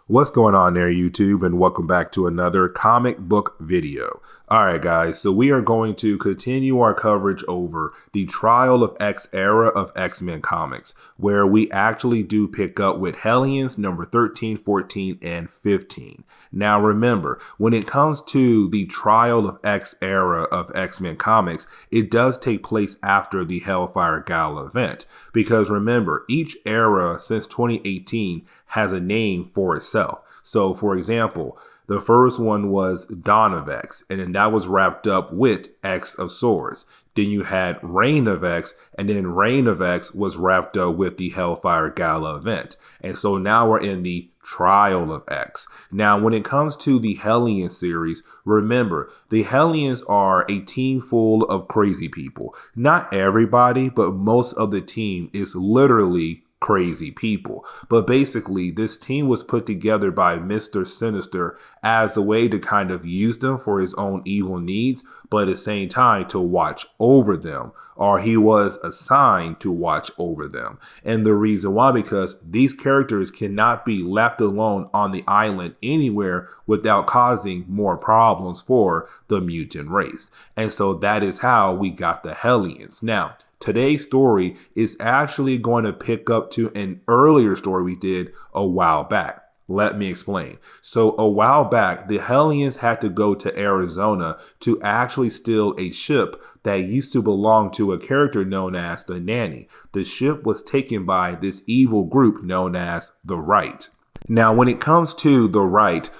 What's going on there, YouTube, and welcome back to another comic book video. Alright guys, so we are going to continue our coverage over the Trial of X era of X-Men comics, where we actually do pick up with Hellions number 13, 14, and 15. Now remember, when it comes to the Trial of X era of X-Men comics, it does take place after the Hellfire Gala event, because remember, each era since 2018 has a name for itself. So for example, the first one was Dawn of X, and then that was wrapped up with X of Swords. Then you had Reign of X, and then Reign of X was wrapped up with the Hellfire Gala event. And so now we're in the Trial of X. Now, when it comes to the Hellions series, remember, the Hellions are a team full of crazy people. Not everybody, but most of the team is literally crazy people. But basically, this team was put together by Mr. Sinister as a way to kind of use them for his own evil needs, but at the same time to watch over them, or he was assigned to watch over them. And the reason why, because these characters cannot be left alone on the island anywhere without causing more problems for the mutant race. And so that is how we got the Hellions. Now, today's story is actually going to pick up to an earlier story we did a while back. Let me explain. So a while back, the Hellions had to go to Arizona to actually steal a ship that used to belong to a character known as the Nanny. The ship was taken by this evil group known as the Right. Now, when it comes to the Right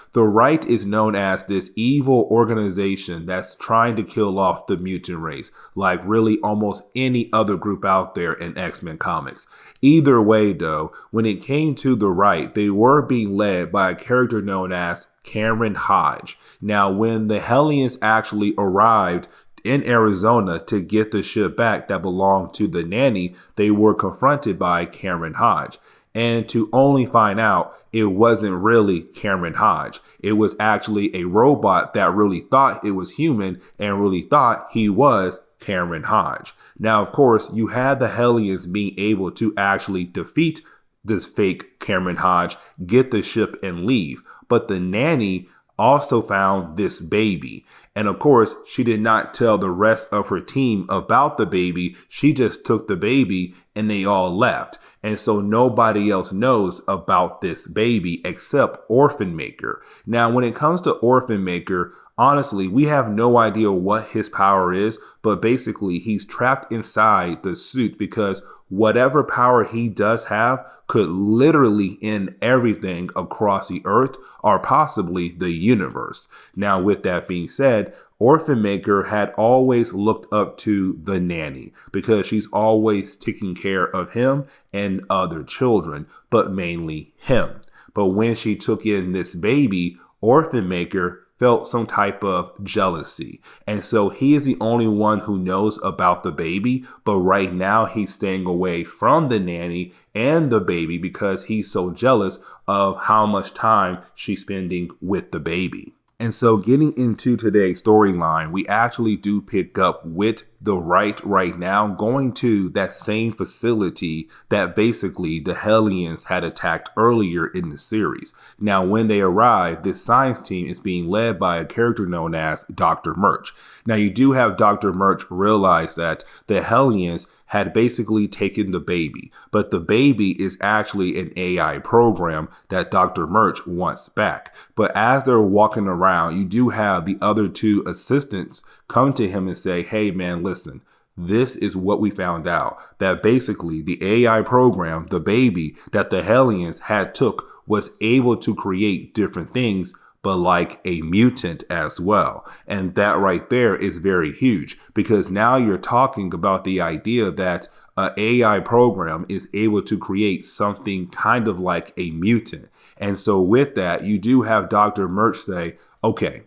is known as this evil organization that's trying to kill off the mutant race, like really almost any other group out there in X-Men comics. Either way, though, when it came to the Right, they were being led by a character known as Cameron Hodge. Now, when the Hellions actually arrived in Arizona to get the ship back that belonged to the Nanny, they were confronted by Cameron Hodge. And to only find out it wasn't really Cameron Hodge. It was actually a robot that really thought it was human and really thought he was Cameron Hodge. Now, of course, you had the Hellions being able to actually defeat this fake Cameron Hodge, get the ship and leave. But the Nanny also found this baby. And of course, she did not tell the rest of her team about the baby. She just took the baby and they all left. And so nobody else knows about this baby except Orphan Maker. Now, when it comes to Orphan Maker, honestly, we have no idea what his power is, but basically he's trapped inside the suit because whatever power he does have could literally end everything across the earth or possibly the universe. Now, with that being said, Orphan Maker had always looked up to the Nanny because she's always taking care of him and other children, but mainly him. But when she took in this baby, Orphan Maker felt some type of jealousy. And so he is the only one who knows about the baby, but right now he's staying away from the Nanny and the baby because he's so jealous of how much time she's spending with the baby. And so getting into today's storyline, we actually do pick up with the right now, going to that same facility that basically the Hellions had attacked earlier in the series. Now, when they arrive, this science team is being led by a character known as Dr. Murch. Now, you do have Dr. Murch realize that the Hellions had basically taken the baby, but the baby is actually an AI program that Dr. Murch wants back. But as they're walking around, you do have the other two assistants come to him and say, hey man, listen, this is what we found out, that basically the AI program, the baby that the Hellions had took, was able to create different things, but like a mutant as well. And that right there is very huge because now you're talking about the idea that an AI program is able to create something kind of like a mutant. And so with that, you do have Dr. Murch say, okay,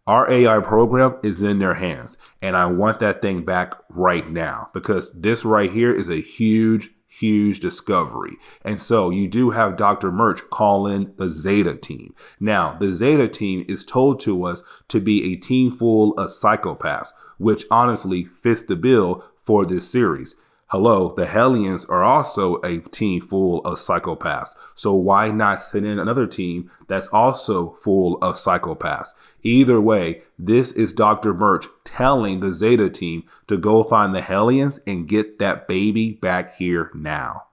our AI program is in their hands and I want that thing back right now because this right here is a huge discovery. And so you do have Dr. Murch call in the Zeta team. Now, the Zeta team is told to us to be a team full of psychopaths, which honestly fits the bill for this series. Hello, the Hellions are also a team full of psychopaths. So why not send in another team that's also full of psychopaths? Either way, this is Dr. Murch telling the Zeta team to go find the Hellions and get that baby back here now.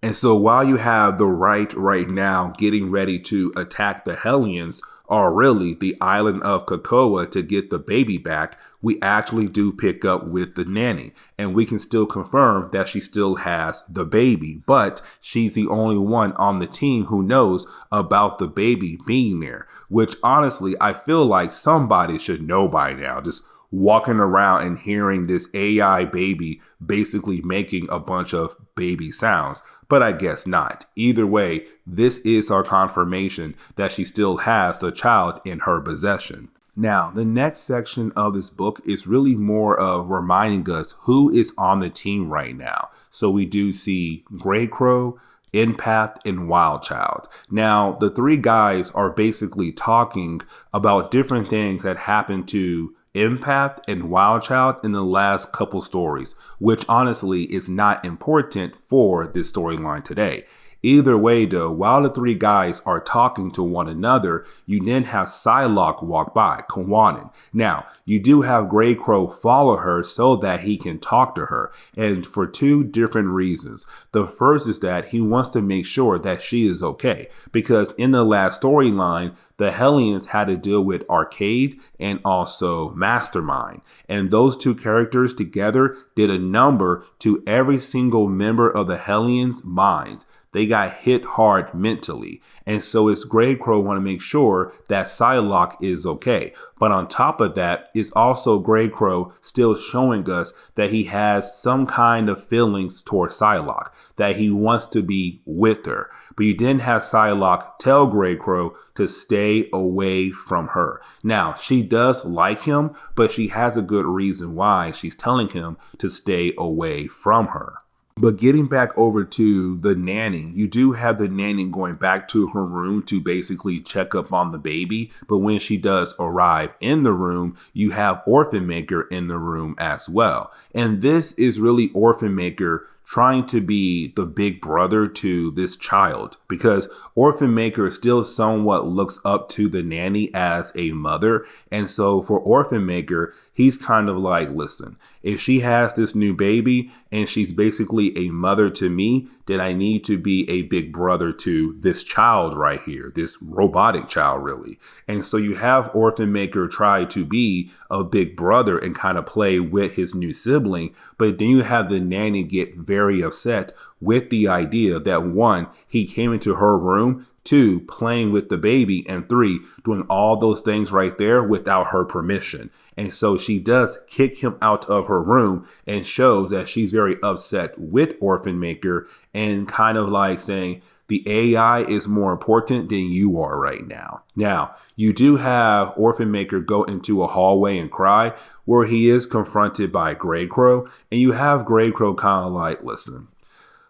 And so while you have the right now getting ready to attack the Hellions, or really the island of COPPA to get the baby back, we actually do pick up with the nanny. And we can still confirm that she still has the baby, but she's the only one on the team who knows about the baby being there, which honestly, I feel like somebody should know by now. Just walking around and hearing this AI baby basically making a bunch of baby sounds. But I guess not. Either way, this is our confirmation that she still has the child in her possession. Now, the next section of this book is really more of reminding us who is on the team right now. So we do see Grey Crow, Empath, and Wild Child. Now, the three guys are basically talking about different things that happened to Empath and Wild Child in the last couple stories, which honestly is not important for this storyline today. Either way, though, while the three guys are talking to one another, you then have Psylocke walk by, Kawanin. Now, you do have Grey Crow follow her so that he can talk to her, and for two different reasons. The first is that he wants to make sure that she is okay, because in the last storyline, the Hellions had to deal with Arcade and also Mastermind. And those two characters together did a number to every single member of the Hellions' minds. They got hit hard mentally. And so it's Grey Crow want to make sure that Psylocke is okay. But on top of that, it's also Grey Crow still showing us that he has some kind of feelings towards Psylocke, that he wants to be with her. But you didn't have Psylocke tell Grey Crow to stay away from her. Now, she does like him, but she has a good reason why she's telling him to stay away from her. But getting back over to the nanny, you do have the nanny going back to her room to basically check up on the baby. But when she does arrive in the room, you have Orphan Maker in the room as well. And this is really Orphan Maker trying to be the big brother to this child, because Orphan Maker still somewhat looks up to the nanny as a mother. And so for Orphan Maker, he's kind of like, listen, if she has this new baby and she's basically a mother to me, then I need to be a big brother to this child right here, this robotic child really. And so you have Orphan Maker try to be a big brother and kind of play with his new sibling, but then you have the nanny get very upset with the idea that one, he came into her room, two, playing with the baby, and three, doing all those things right there without her permission. And so she does kick him out of her room and shows that she's very upset with Orphan Maker and kind of like saying, the AI is more important than you are right now. Now, you do have Orphan Maker go into a hallway and cry, where he is confronted by Grey Crow, and you have Grey Crow kind of like, listen,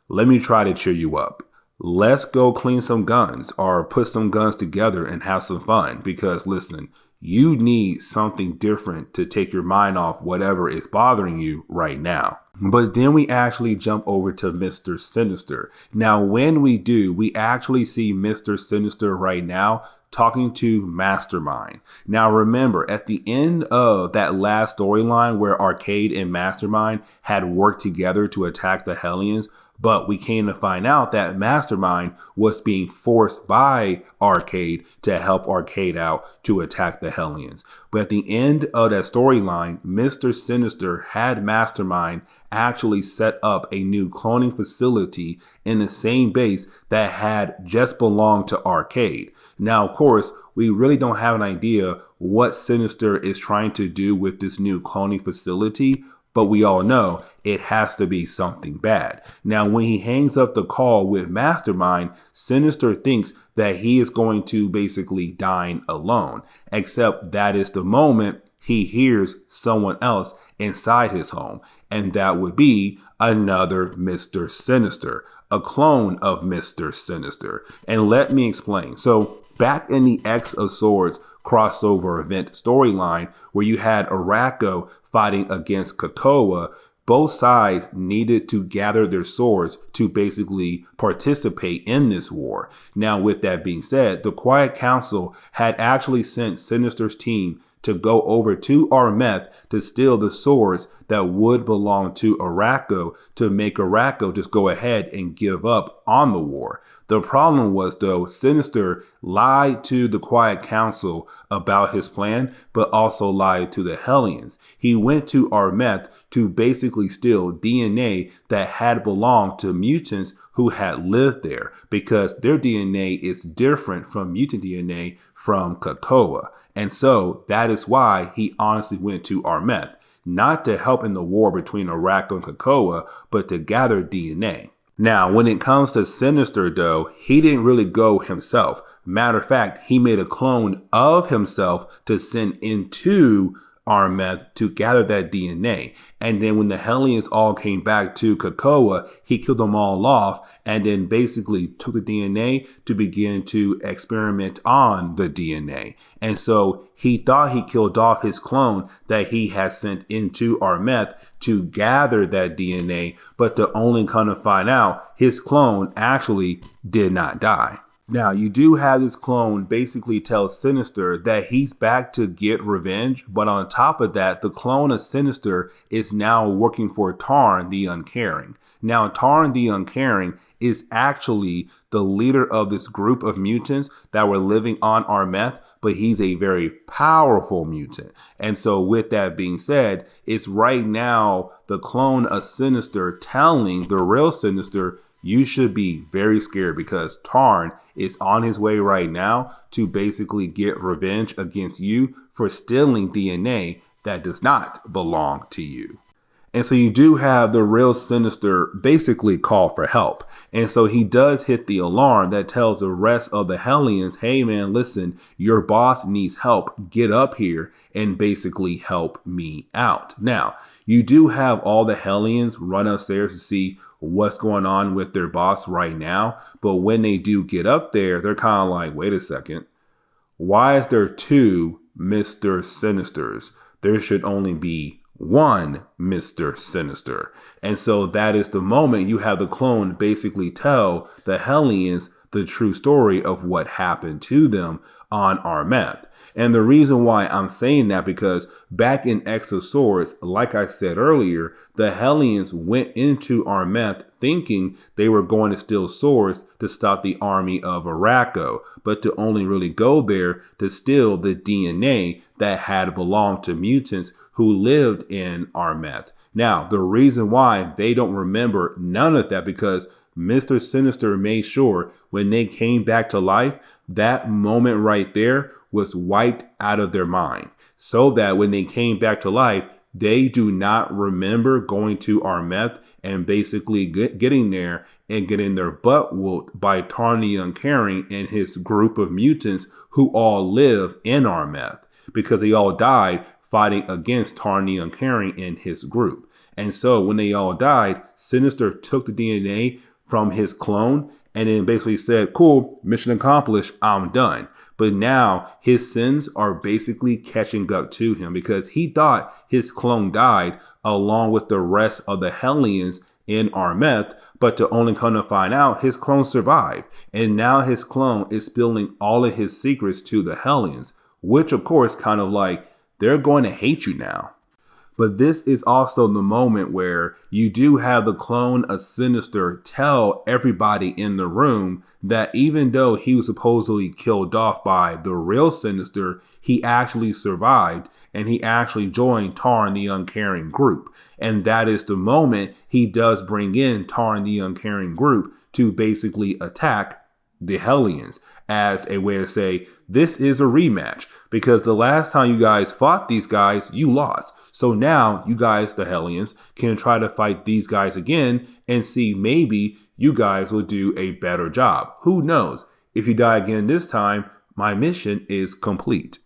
let me try to cheer you up. Let's go clean some guns or put some guns together and have some fun, because listen, you need something different to take your mind off whatever is bothering you right now. But then we actually jump over to Mr. Sinister. Now, when we do, we actually see Mr. Sinister right now talking to Mastermind. Now, remember, at the end of that last storyline where Arcade and Mastermind had worked together to attack the Hellions, but we came to find out that Mastermind was being forced by Arcade to help Arcade out to attack the Hellions. But at the end of that storyline, Mr. Sinister had Mastermind actually set up a new cloning facility in the same base that had just belonged to Arcade. Now, of course, we really don't have an idea what Sinister is trying to do with this new cloning facility, but we all know it has to be something bad. Now, when he hangs up the call with Mastermind, Sinister thinks that he is going to basically dine alone, except that is the moment he hears someone else inside his home, and that would be another Mr. Sinister, a clone of Mr. Sinister. And let me explain. So back in the X of Swords crossover event storyline, where you had Araco fighting against Krakoa, both sides needed to gather their swords to basically participate in this war. Now, with that being said, the Quiet Council had actually sent Sinister's team to go over to Armeth to steal the swords that would belong to Arakko, to make Arakko just go ahead and give up on the war. The problem was, though, Sinister lied to the Quiet Council about his plan, but also lied to the Hellions. He went to Armeth to basically steal DNA that had belonged to mutants who had lived there, because their DNA is different from mutant DNA from COPPA. And so that is why he honestly went to Armeth, not to help in the war between Arakko and COPPA, but to gather DNA. Now, when it comes to Sinister, though, he didn't really go himself. Matter of fact, he made a clone of himself to send into Armeth to gather that DNA. And then when the Hellions all came back to COPPA, he killed them all off and then basically took the DNA to begin to experiment on the DNA. And so he thought he killed off his clone that he had sent into Armeth to gather that DNA, but to only kind of find out his clone actually did not die. Now, you do have this clone basically tell Sinister that he's back to get revenge, but on top of that, the clone of Sinister is now working for Tarn the Uncaring. Now, Tarn the Uncaring is actually the leader of this group of mutants that were living on Armeth, but he's a very powerful mutant. And so with that being said, it's right now the clone of Sinister telling the real Sinister, you should be very scared because Tarn is on his way right now to basically get revenge against you for stealing DNA that does not belong to you. And so you do have the real Sinister basically call for help. And so he does hit the alarm that tells the rest of the Hellions, hey man, listen, your boss needs help. Get up here and basically help me out. Now, you do have all the Hellions run upstairs to see what's going on with their boss right now. But when they do get up there, they're kind of like, wait a second. Why is there two Mr. Sinisters? There should only be one Mr. Sinister. And so that is the moment you have the clone basically tell the Hellions the true story of what happened to them on Armeth. And the reason why I'm saying that, because back in X of Swords, like I said earlier, the Hellions went into Armeth thinking they were going to steal swords to stop the army of Arakko, but to only really go there to steal the DNA that had belonged to mutants who lived in Armeth. Now, the reason why they don't remember none of that, because Mr. Sinister made sure when they came back to life, that moment right there was wiped out of their mind, so that when they came back to life, they do not remember going to Armeth and basically getting there and getting their butt whooped by Tarn the Uncaring and his group of mutants who all live in Armeth, because they all died fighting against Tarn the Uncaring and his group. And so when they all died, Sinister took the DNA from his clone and then basically said, cool, mission accomplished, I'm done. But now his sins are basically catching up to him, because he thought his clone died along with the rest of the Hellions in Armeth, but to only come to find out his clone survived. And now his clone is spilling all of his secrets to the Hellions, which of course kind of like, they're going to hate you now. But this is also the moment where you do have the clone of Sinister tell everybody in the room that even though he was supposedly killed off by the real Sinister, he actually survived and he actually joined Tarn the Uncaring group. And that is the moment he does bring in Tarn the Uncaring group to basically attack the Hellions as a way to say, this is a rematch, because the last time you guys fought these guys, you lost. So now you guys, the Hellions, can try to fight these guys again and see maybe you guys will do a better job. Who knows? If you die again this time, my mission is complete.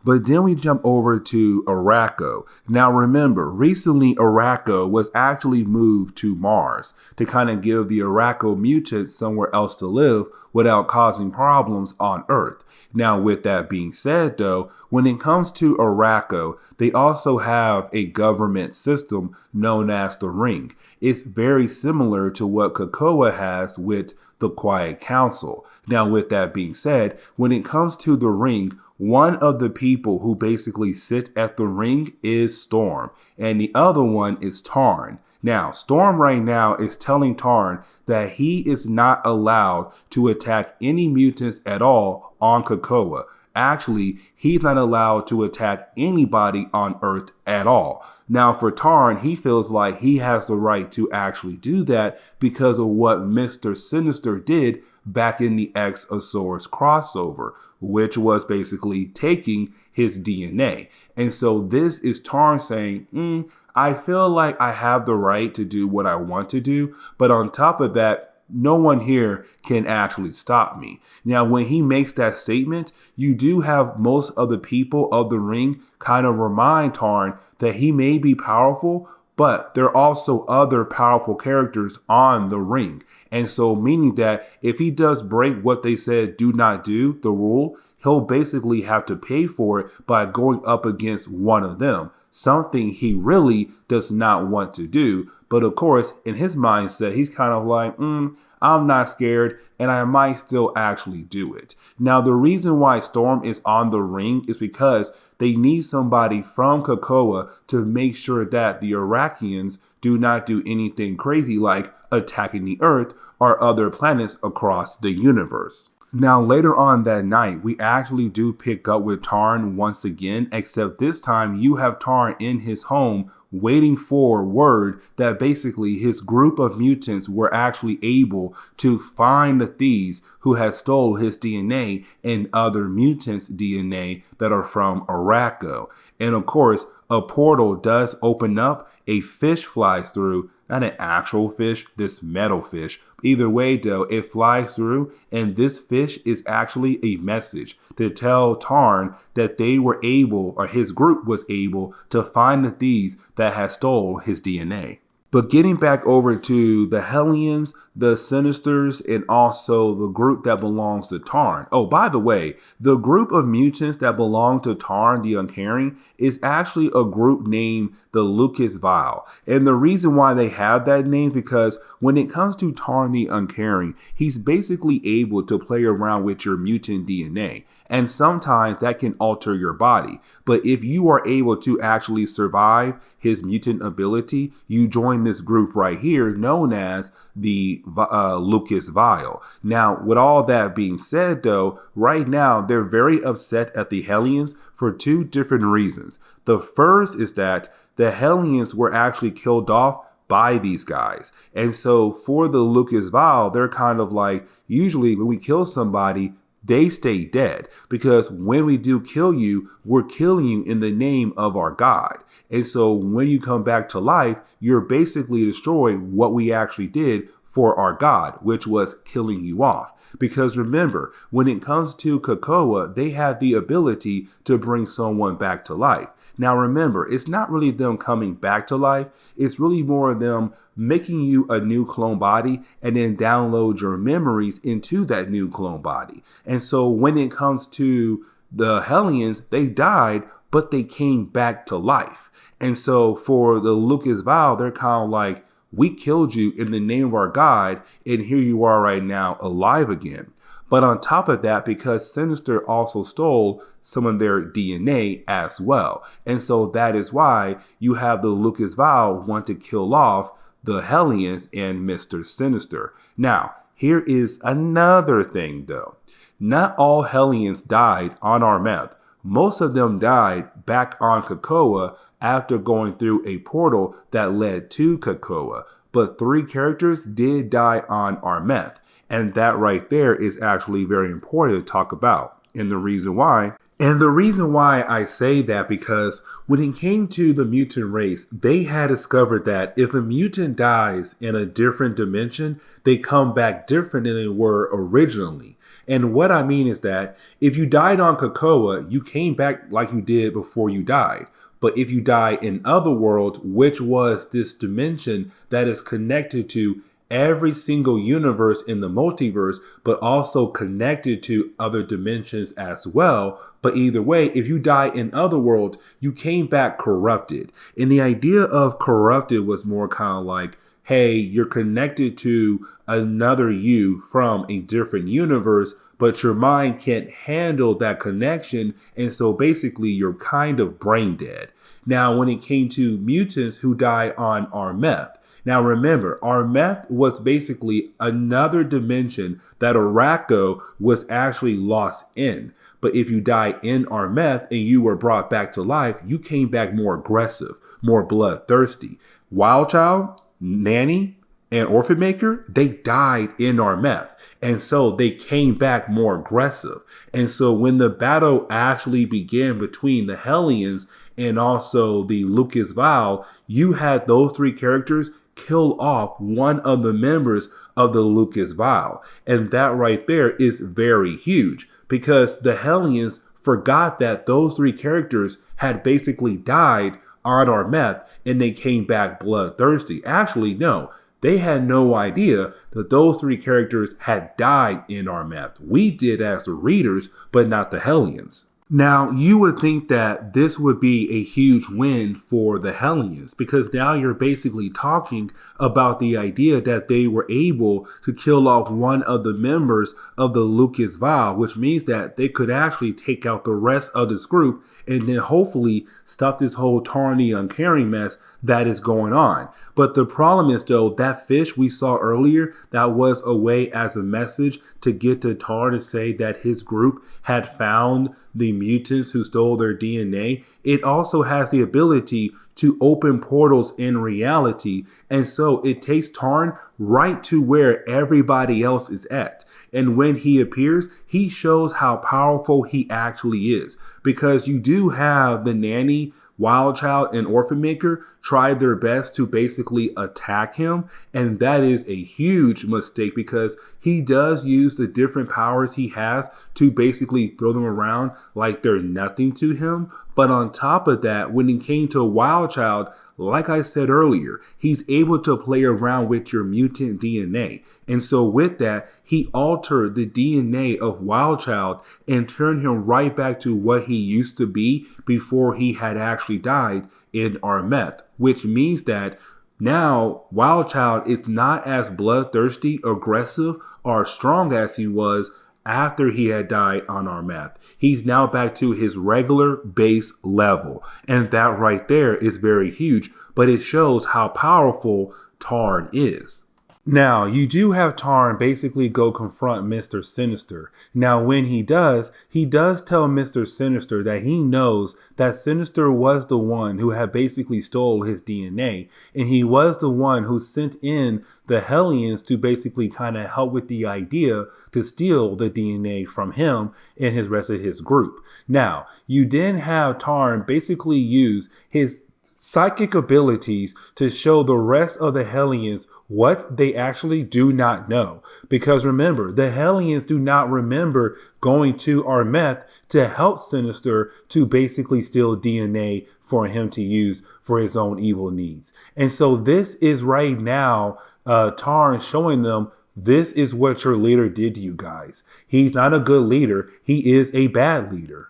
But then we jump over to Araco. Now remember, recently Araco was actually moved to Mars to kind of give the Araco mutants somewhere else to live without causing problems on Earth. Now, with that being said, though, when it comes to Araco, they also have a government system known as the Ring. It's very similar to what COPPA has with the Quiet Council. Now, with that being said, when it comes to the Ring, one of the people who basically sit at the Ring is Storm, and the other one is Tarn. Now, Storm right now is telling Tarn that he is not allowed to attack any mutants at all on COPPA. Actually, he's not allowed to attack anybody on Earth at all. Now, for Tarn, he feels like he has the right to actually do that because of what Mr. Sinister did back in the X-Asaurus crossover, which was basically taking his DNA. And so this is Tarn saying, I feel like I have the right to do what I want to do, but on top of that, no one here can actually stop me. Now, when he makes that statement, you do have most of the people of the Ring kind of remind Tarn that he may be powerful, but there are also other powerful characters on the Ring. And so meaning that if he does break what they said do not do, the rule, he'll basically have to pay for it by going up against one of them. Something he really does not want to do. But of course, in his mindset, he's kind of like, I'm not scared and I might still actually do it. Now, the reason why Storm is on the Ring is because they need somebody from COPPA to make sure that the Iraqians do not do anything crazy like attacking the Earth or other planets across the universe. Now, later on that night, we actually do pick up with Tarn once again, except this time you have Tarn in his home waiting for word that basically his group of mutants were actually able to find the thieves who had stole his DNA and other mutants' DNA that are from Araco. And of course, a portal does open up, a fish flies through, not an actual fish, this metal fish. Either way, though, it flies through, and this fish is actually a message to tell Tarn that they were able, or his group was able, to find the thieves that had stole his DNA. But getting back over to the Hellions, the Sinisters, and also the group that belongs to Tarn. Oh, by the way, the group of mutants that belong to Tarn the Uncaring is actually a group named the Lucas Vile. And the reason why they have that name is because when it comes to Tarn the Uncaring, he's basically able to play around with your mutant DNA. And sometimes that can alter your body. But if you are able to actually survive his mutant ability, you join this group right here known as the Lucas Vile. Now, with all that being said, though, right now they're very upset at the Hellions for two different reasons. The first is that the Hellions were actually killed off by these guys. And so for the Lucas Vile, they're kind of like, usually when we kill somebody, they stay dead, because when we do kill you, we're killing you in the name of our God. And so when you come back to life, you're basically destroying what we actually did for our God, which was killing you off. Because remember, when it comes to COPPA, they have the ability to bring someone back to life. Now remember, it's not really them coming back to life. It's really more of them making you a new clone body and then download your memories into that new clone body. And so when it comes to the Hellions, they died, but they came back to life. And so for the Lucas Vile, they're kind of like, we killed you in the name of our God, and here you are right now alive again. But on top of that, because Sinister also stole some of their DNA as well. And so that is why you have the Lucas Vile want to kill off the Hellions and Mr. Sinister. Now, here is another thing though. Not all Hellions died on our map. Most of them died back on COPPA after going through a portal that led to COPPA. But 3 characters did die on our map. And that right there is actually very important to talk about. And the reason why I say that, because when it came to the mutant race, they had discovered that if a mutant dies in a different dimension, they come back different than they were originally. And what I mean is that if you died on COPPA, you came back like you did before you died. But if you die in Otherworld, which was this dimension that is connected to every single universe in the multiverse, but also connected to other dimensions as well. But either way, if you die in Otherworld, you came back corrupted. And the idea of corrupted was more kind of like, hey, you're connected to another you from a different universe, but your mind can't handle that connection. And so basically you're kind of brain dead. Now, when it came to mutants who died on Armeth, now remember, Armeth was basically another dimension that Araco was actually lost in. But if you die in Armeth and you were brought back to life, you came back more aggressive, more bloodthirsty. Wildchild, Nanny, and Orphan Maker, they died in Armeth. And so they came back more aggressive. And so when the battle actually began between the Hellions and also the Lucas Vile, you had those three characters kill off one of the members of the Lucas Vile. And that right there is very huge because the Hellions forgot that those three characters had basically died on Armeth and they came back bloodthirsty. Actually, no. They had no idea that those three characters had died in Armeth. We did as the readers, but not the Hellions. Now, you would think that this would be a huge win for the Hellions because now you're basically talking about the idea that they were able to kill off one of the members of the Lucas Vile, which means that they could actually take out the rest of this group and then hopefully stop this whole Tarn the Uncaring mess that is going on. But the problem is, though, that fish we saw earlier, that was a way as a message to get to Tarn to say that his group had found the mutants who stole their DNA. It also has the ability to open portals in reality. And so it takes Tarn right to where everybody else is at. And when he appears, he shows how powerful he actually is. Because you do have the Nanny, Wildchild, and Orphan Maker tried their best to basically attack him. And that is a huge mistake because he does use the different powers he has to basically throw them around like they're nothing to him. But on top of that, when it came to Wildchild, like I said earlier, he's able to play around with your mutant DNA. And so with that, he altered the DNA of Wildchild and turned him right back to what he used to be before he had actually died in Armeth, which means that now Wildchild is not as bloodthirsty, aggressive, or strong as he was after he had died on Armeth. He's now back to his regular base level. And that right there is very huge, but it shows how powerful Tarn is. Now, you do have Tarn basically go confront Mr. Sinister. Now, when he does tell Mr. Sinister that he knows that Sinister was the one who had basically stole his DNA. And he was the one who sent in the Hellions to basically kind of help with the idea to steal the DNA from him and his rest of his group. Now, you then have Tarn basically use his psychic abilities to show the rest of the Hellions what they actually do not know. Because remember, the Hellions do not remember going to Armeth to help Sinister to basically steal DNA for him to use for his own evil needs. And so this is right now Tarn showing them this is what your leader did to you guys. He's not a good leader. He is a bad leader.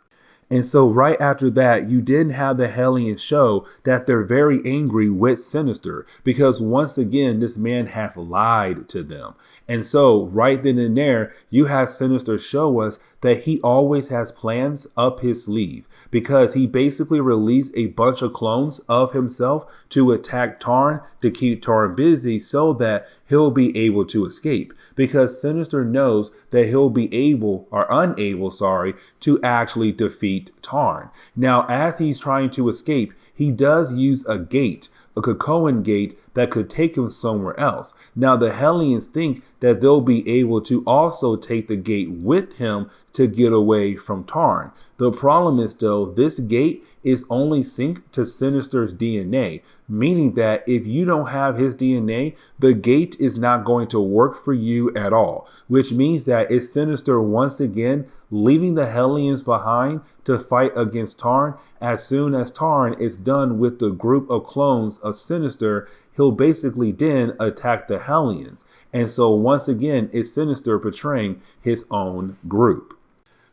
And so right after that, you didn't have the Hellions show that they're very angry with Sinister because once again, this man has lied to them. And so right then and there, you have Sinister show us that he always has plans up his sleeve because he basically released a bunch of clones of himself to attack Tarn to keep Tarn busy so that he'll be able to escape. Because Sinister knows that he'll be unable to actually defeat Tarn. Now, as he's trying to escape, he does use a gate a Krakoan gate that could take him somewhere else. Now the Hellions think that they'll be able to also take the gate with him to get away from Tarn. The problem is though, this gate is only synced to Sinister's DNA, meaning that if you don't have his DNA, the gate is not going to work for you at all, which means that it's Sinister once again leaving the Hellions behind to fight against Tarn. As soon as Tarn is done with the group of clones of Sinister, he'll basically then attack the Hellions. And so once again, it's Sinister betraying his own group.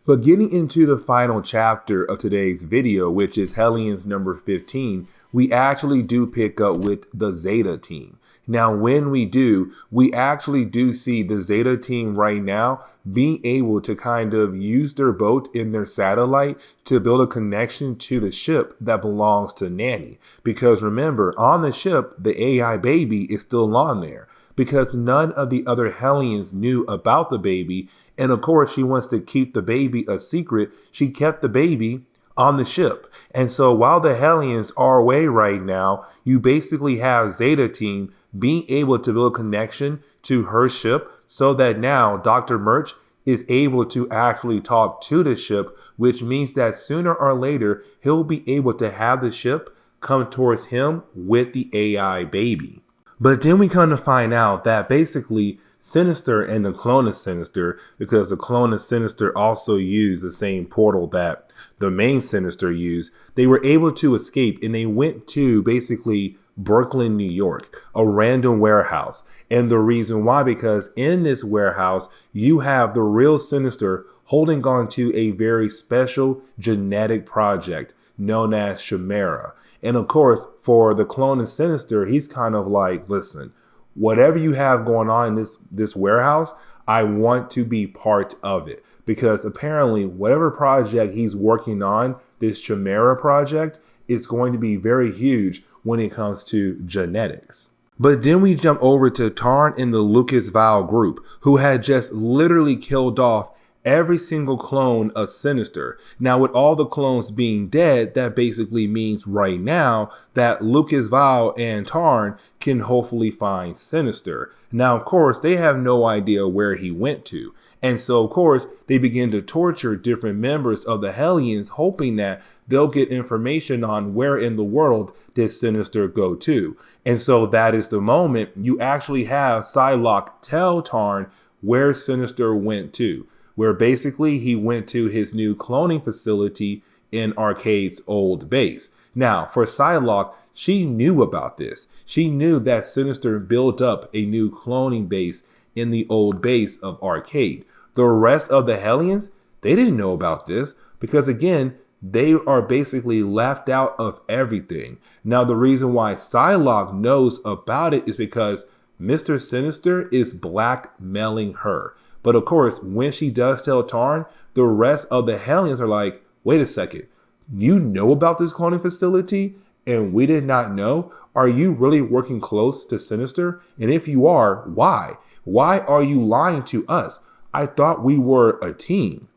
But getting into the final chapter of today's video, which is Hellions number 15, we actually do pick up with the Zeta team. Now, when we do, we actually do see the Zeta team right now being able to kind of use their boat in their satellite to build a connection to the ship that belongs to Nanny. Because remember, on the ship, the AI baby is still on there. Because none of the other Hellions knew about the baby. And of course, she wants to keep the baby a secret. She kept the baby on the ship. And so while the Hellions are away right now, you basically have Zeta team being able to build a connection to her ship so that now Dr. Murch is able to actually talk to the ship, which means that sooner or later, he'll be able to have the ship come towards him with the AI baby. But then we come to find out that basically Sinister and the clone of Sinister, because the clone of Sinister also used the same portal that the main Sinister used, they were able to escape and they went to basically Brooklyn, New York, a random warehouse. And the reason why, because in this warehouse, you have the real Sinister holding on to a very special genetic project known as Chimera. And of course, for the clone of Sinister, he's kind of like, listen, whatever you have going on in this warehouse, I want to be part of it. Because apparently, whatever project he's working on, this Chimera project, is going to be very huge when it comes to genetics. But then we jump over to Tarn and the Lucas Val group, who had just literally killed off every single clone of Sinister. Now, with all the clones being dead, that basically means right now that Lucas Val and Tarn can hopefully find Sinister. Now, of course, they have no idea where he went to. And so, of course, they begin to torture different members of the Hellions, hoping that they'll get information on where in the world did Sinister go to. And so that is the moment you actually have Psylocke tell Tarn where Sinister went to, where basically he went to his new cloning facility in Arcade's old base. Now, for Psylocke, she knew about this. She knew that Sinister built up a new cloning base in the old base of Arcade. The rest of the Hellions, they didn't know about this because, again, they are basically left out of everything. Now, the reason why Psylocke knows about it is because Mr. Sinister is blackmailing her. But of course, when she does tell Tarn, the rest of the Hellions are like, wait a second, you know about this cloning facility and we did not know? Are you really working close to Sinister? And if you are, why? Why are you lying to us? I thought we were a team.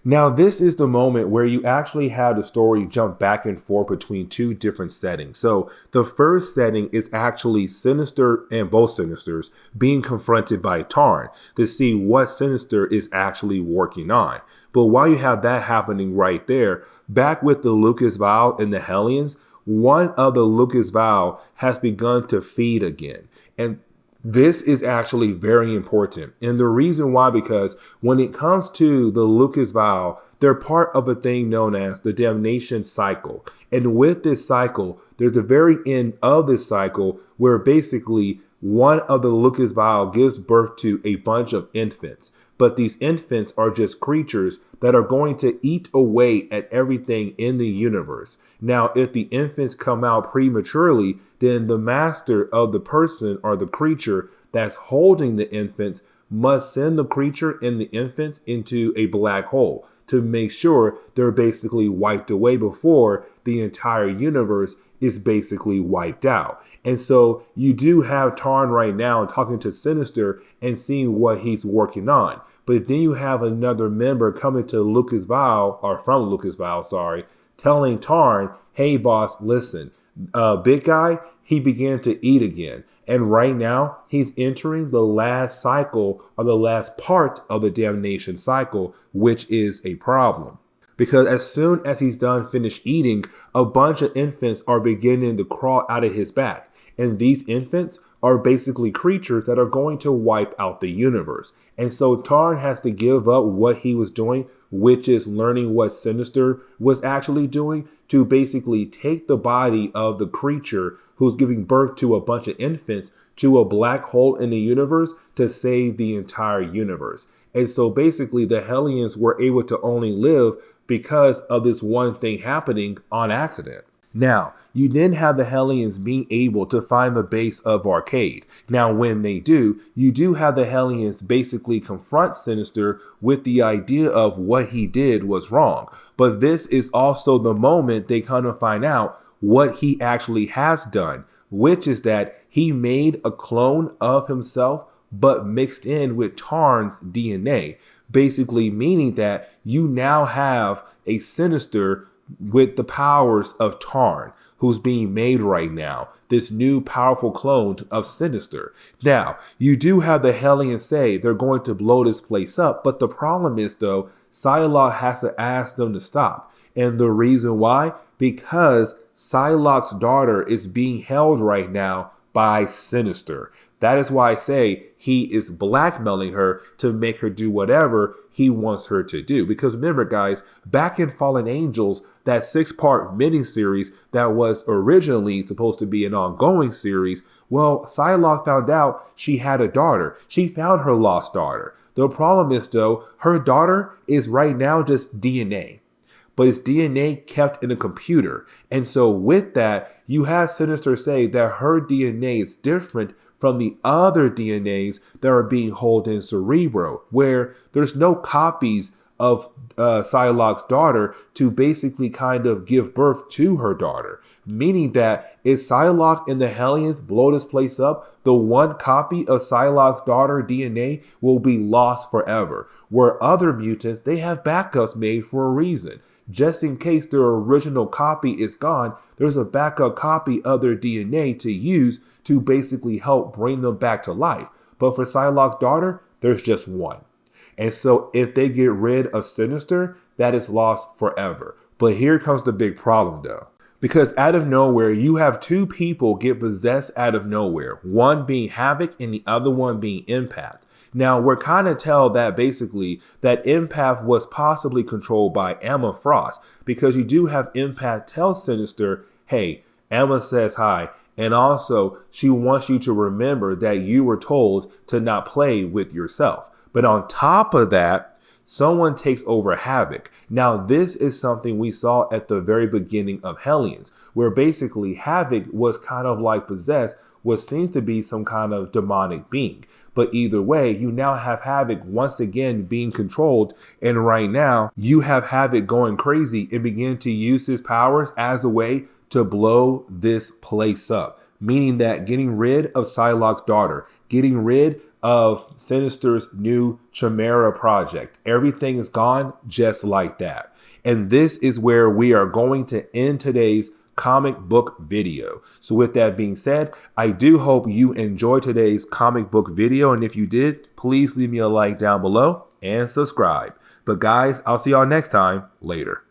Now, this is the moment where you actually have the story jump back and forth between two different settings. So the first setting is actually Sinister and both Sinisters being confronted by Tarn to see what Sinister is actually working on. But while you have that happening right there, back with the Lucas Val and the Hellions, one of the Lucas Val has begun to feed again. And this is actually very important. And the reason why, because when it comes to the Lucas Val, they're part of a thing known as the damnation cycle. And with this cycle, there's the very end of this cycle where basically one of the Lucas Val gives birth to a bunch of infants. But these infants are just creatures that are going to eat away at everything in the universe. Now, if the infants come out prematurely, then the master of the person or the creature that's holding the infants must send the creature and the infants into a black hole to make sure they're basically wiped away before the entire universe is basically wiped out. And so you do have Tarn right now talking to Sinister and seeing what he's working on. But then you have another member coming to Lucas Val, or from Lucas Val, telling Tarn, hey boss, listen, big guy, he began to eat again. And right now, he's entering the last cycle or the last part of the damnation cycle, which is a problem. Because as soon as he's done finished eating, a bunch of infants are beginning to crawl out of his back. And these infants are basically creatures that are going to wipe out the universe. And so Tarn has to give up what he was doing, which is learning what Sinister was actually doing, to basically take the body of the creature who's giving birth to a bunch of infants to a black hole in the universe to save the entire universe. And so basically the Hellions were able to only live because of this one thing happening on accident. Now, you then have the Hellions being able to find the base of Arcade. Now, when they do, you do have the Hellions basically confront Sinister with the idea of what he did was wrong. But this is also the moment they kind of find out what he actually has done, which is that he made a clone of himself, but mixed in with Tarn's DNA. Basically meaning that you now have a Sinister with the powers of Tarn, who's being made right now, this new powerful clone of Sinister. Now, you do have the Hellions say they're going to blow this place up, but the problem is, though, Psylocke has to ask them to stop. And the reason why? Because Psylocke's daughter is being held right now by Sinister. That is why I say he is blackmailing her to make her do whatever he wants her to do. Because remember, guys, back in Fallen Angels, that 6-part miniseries that was originally supposed to be an ongoing series, well, Psylocke found out she had a daughter. She found her lost daughter. The problem is, though, her daughter is right now just DNA. But it's DNA kept in a computer. And so with that, you have Sinister say that her DNA is different from the other DNAs that are being held in Cerebro, where there's no copies of Psylocke's daughter to basically kind of give birth to her daughter. Meaning that if Psylocke and the Hellions blow this place up, the one copy of Psylocke's daughter DNA will be lost forever. Where other mutants, they have backups made for a reason. Just in case their original copy is gone, there's a backup copy of their DNA to use to basically help bring them back to life. But for Psylocke's daughter, there's just one. And so if they get rid of Sinister, that is lost forever. But here comes the big problem, though. Because out of nowhere, you have two people get possessed out of nowhere. One being Havoc and the other one being Empath. Now, we're kind of tell that basically that Empath was possibly controlled by Emma Frost. Because you do have Empath tell Sinister, hey, Emma says hi. And also, she wants you to remember that you were told to not play with yourself. But on top of that, someone takes over Havoc. Now, this is something we saw at the very beginning of Hellions, where basically Havoc was kind of like possessed what seems to be some kind of demonic being. But either way, you now have Havoc once again being controlled. And right now, you have Havoc going crazy and begin to use his powers as a way to blow this place up. Meaning that getting rid of Psylocke's daughter, getting rid of Sinister's new Chimera project. Everything is gone just like that. And this is where we are going to end today's comic book video. So with that being said, I do hope you enjoyed today's comic book video. And if you did, please leave me a like down below and subscribe. But guys, I'll see y'all next time. Later.